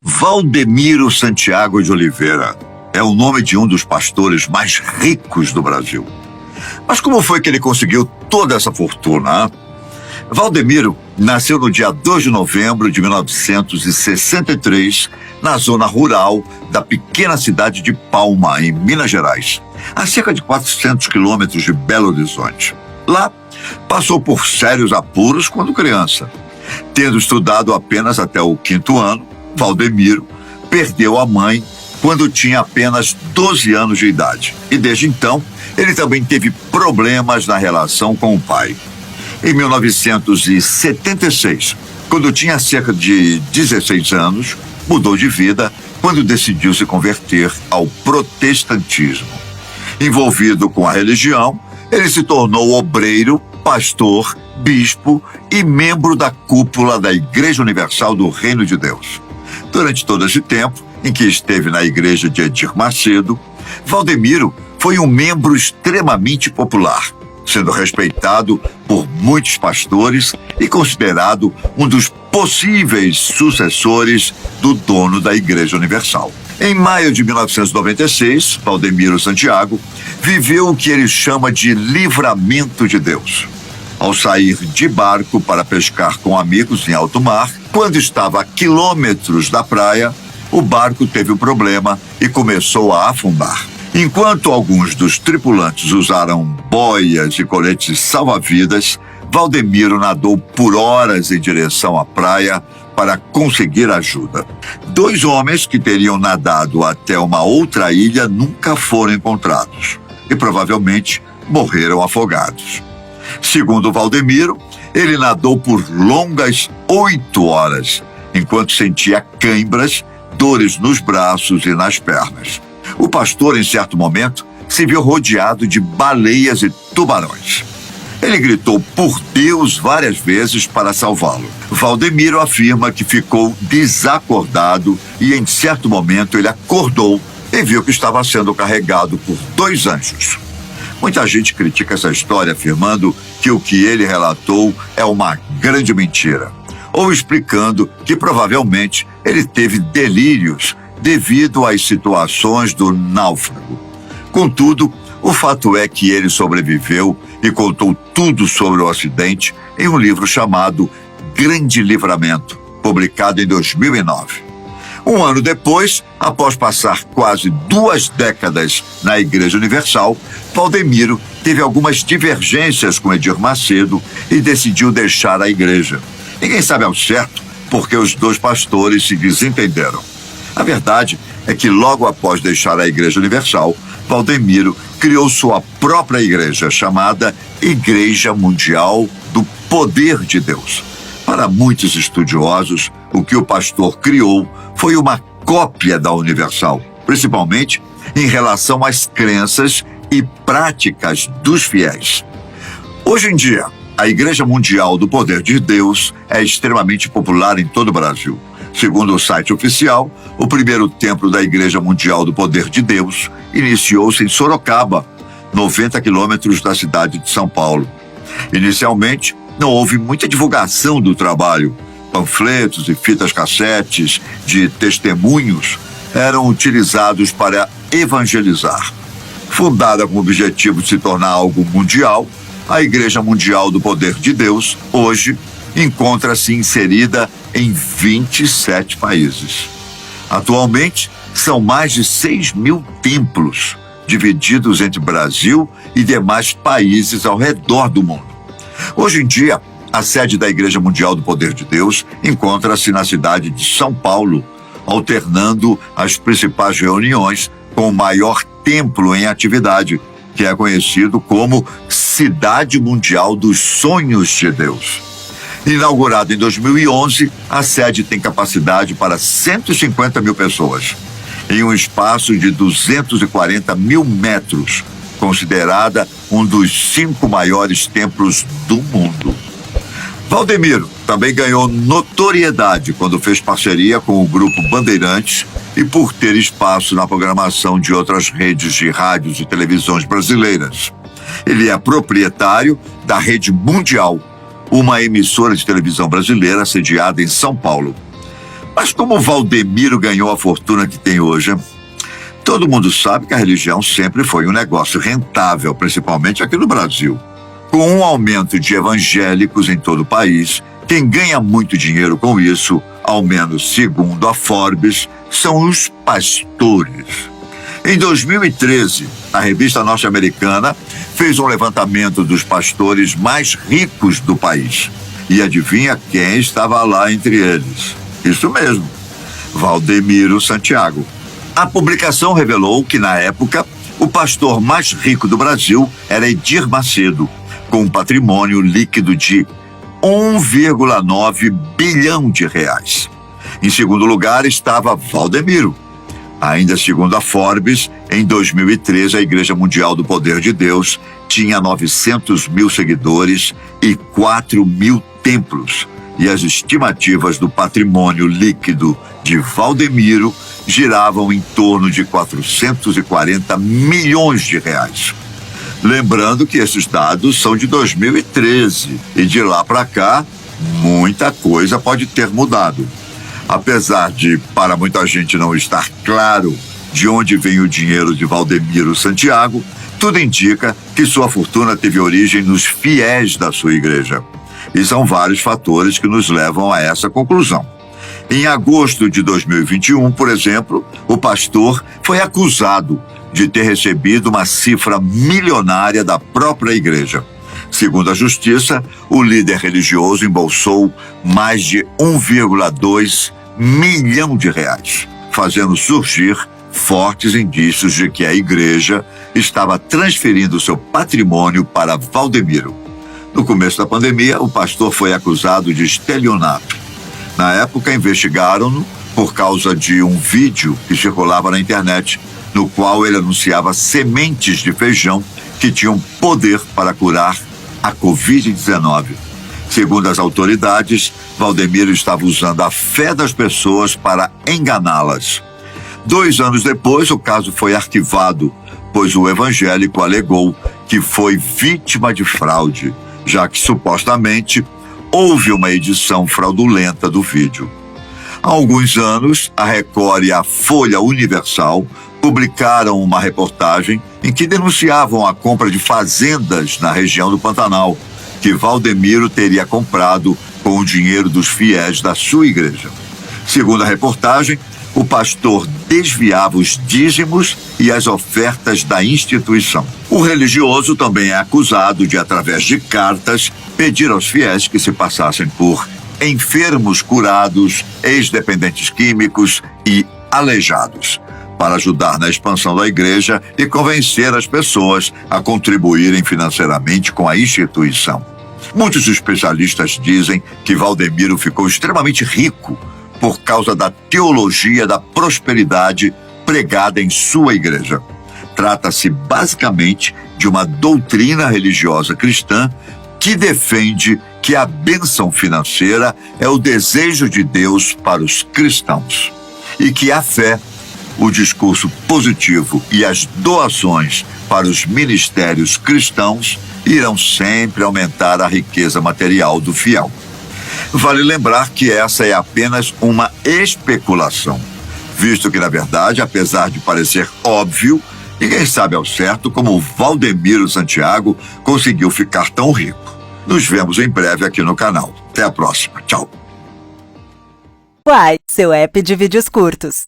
Valdemiro Santiago de Oliveira é o nome de um dos pastores mais ricos do Brasil. Mas como foi que ele conseguiu toda essa fortuna? Valdemiro nasceu no dia 2 de novembro de 1963, na zona rural da pequena cidade de Palma, em Minas Gerais, a cerca de 400 quilômetros de Belo Horizonte. Lá, passou por sérios apuros quando criança. Tendo estudado apenas até o 5º ano, Valdemiro perdeu a mãe quando tinha apenas 12 anos de idade. E desde então, ele também teve problemas na relação com o pai. Em 1976, quando tinha cerca de 16 anos, mudou de vida quando decidiu se converter ao protestantismo. Envolvido com a religião, ele se tornou obreiro, pastor, bispo e membro da cúpula da Igreja Universal do Reino de Deus. Durante todo esse tempo em que esteve na igreja de Edir Macedo, Valdemiro foi um membro extremamente popular, sendo respeitado por muitos pastores e considerado um dos possíveis sucessores do dono da Igreja Universal. Em maio de 1996, Valdemiro Santiago viveu o que ele chama de livramento de Deus. Ao sair de barco para pescar com amigos em alto mar, quando estava a quilômetros da praia, o barco teve um problema e começou a afundar. Enquanto alguns dos tripulantes usaram boias e coletes salva-vidas, Valdemiro nadou por horas em direção à praia para conseguir ajuda. 2 homens que teriam nadado até uma outra ilha nunca foram encontrados e provavelmente morreram afogados. Segundo Valdemiro, ele nadou por longas 8 horas, enquanto sentia cãibras, dores nos braços e nas pernas. O pastor, em certo momento, se viu rodeado de baleias e tubarões. Ele gritou por Deus várias vezes para salvá-lo. Valdemiro afirma que ficou desacordado e, em certo momento, ele acordou e viu que estava sendo carregado por 2 anjos. Muita gente critica essa história, afirmando que o que ele relatou é uma grande mentira, ou explicando que provavelmente ele teve delírios devido às situações do náufrago. Contudo, o fato é que ele sobreviveu e contou tudo sobre o acidente em um livro chamado Grande Livramento, publicado em 2009. Um ano depois, após passar quase 2 décadas na Igreja Universal, Valdemiro teve algumas divergências com Edir Macedo e decidiu deixar a igreja. Ninguém sabe ao certo porque os 2 pastores se desentenderam. A verdade é que logo após deixar a Igreja Universal, Valdemiro criou sua própria igreja, chamada Igreja Mundial do Poder de Deus. Para muitos estudiosos, o que o pastor criou foi uma cópia da Universal, principalmente em relação às crenças e práticas dos fiéis. Hoje em dia, a Igreja Mundial do Poder de Deus é extremamente popular em todo o Brasil. Segundo o site oficial, o primeiro templo da Igreja Mundial do Poder de Deus iniciou-se em Sorocaba, 90 quilômetros da cidade de São Paulo. Inicialmente, não houve muita divulgação do trabalho. Panfletos e fitas cassetes de testemunhos eram utilizados para evangelizar. Fundada com o objetivo de se tornar algo mundial, a Igreja Mundial do Poder de Deus, hoje, encontra-se inserida em 27 países. Atualmente, são mais de 6.000 templos, divididos entre Brasil e demais países ao redor do mundo. Hoje em dia, a sede da Igreja Mundial do Poder de Deus encontra-se na cidade de São Paulo, alternando as principais reuniões com o maior templo em atividade, que é conhecido como Cidade Mundial dos Sonhos de Deus. Inaugurada em 2011, a sede tem capacidade para 150 mil pessoas, em um espaço de 240 mil metros, considerada um dos 5 maiores templos do mundo. Valdemiro também ganhou notoriedade quando fez parceria com o Grupo Bandeirantes e por ter espaço na programação de outras redes de rádios e televisões brasileiras. Ele é proprietário da Rede Mundial, uma emissora de televisão brasileira sediada em São Paulo. Mas como Valdemiro ganhou a fortuna que tem hoje? Todo mundo sabe que a religião sempre foi um negócio rentável, principalmente aqui no Brasil. Com um aumento de evangélicos em todo o país, quem ganha muito dinheiro com isso, ao menos segundo a Forbes, são os pastores. Em 2013, a revista norte-americana fez um levantamento dos pastores mais ricos do país. E adivinha quem estava lá entre eles? Isso mesmo, Valdemiro Santiago. A publicação revelou que, na época, o pastor mais rico do Brasil era Edir Macedo, com um patrimônio líquido de 1,9 bilhão de reais. Em segundo lugar estava Valdemiro. Ainda segundo a Forbes, em 2013 a Igreja Mundial do Poder de Deus tinha 900 mil seguidores e 4 mil templos. E as estimativas do patrimônio líquido de Valdemiro giravam em torno de 440 milhões de reais. Lembrando que esses dados são de 2013 e de lá para cá, muita coisa pode ter mudado. Apesar de, para muita gente, não estar claro de onde vem o dinheiro de Valdemiro Santiago, tudo indica que sua fortuna teve origem nos fiéis da sua igreja. E são vários fatores que nos levam a essa conclusão. Em agosto de 2021, por exemplo, o pastor foi acusado de ter recebido uma cifra milionária da própria igreja. Segundo a justiça, o líder religioso embolsou mais de 1,2 milhão de reais, fazendo surgir fortes indícios de que a igreja estava transferindo seu patrimônio para Valdemiro. No começo da pandemia, o pastor foi acusado de estelionato. Na época, investigaram-no por causa de um vídeo que circulava na internet, no qual ele anunciava sementes de feijão que tinham poder para curar a Covid-19. Segundo as autoridades, Valdemiro estava usando a fé das pessoas para enganá-las. 2 anos depois, o caso foi arquivado, pois o evangélico alegou que foi vítima de fraude, já que supostamente houve uma edição fraudulenta do vídeo. Há alguns anos, a Record e a Folha Universal publicaram uma reportagem em que denunciavam a compra de fazendas na região do Pantanal, que Valdemiro teria comprado com o dinheiro dos fiéis da sua igreja. Segundo a reportagem, o pastor desviava os dízimos e as ofertas da instituição. O religioso também é acusado de, através de cartas, pedir aos fiéis que se passassem por enfermos curados, ex-dependentes químicos e aleijados, para ajudar na expansão da igreja e convencer as pessoas a contribuírem financeiramente com a instituição. Muitos especialistas dizem que Valdemiro ficou extremamente rico por causa da teologia da prosperidade pregada em sua igreja. Trata-se basicamente de uma doutrina religiosa cristã que defende que a bênção financeira é o desejo de Deus para os cristãos e que a fé, o discurso positivo e as doações para os ministérios cristãos irão sempre aumentar a riqueza material do fiel. Vale lembrar que essa é apenas uma especulação, visto que, na verdade, apesar de parecer óbvio, ninguém sabe ao certo como o Valdemiro Santiago conseguiu ficar tão rico. Nos vemos em breve aqui no canal. Até a próxima. Tchau. Uai, seu app de vídeos curtos.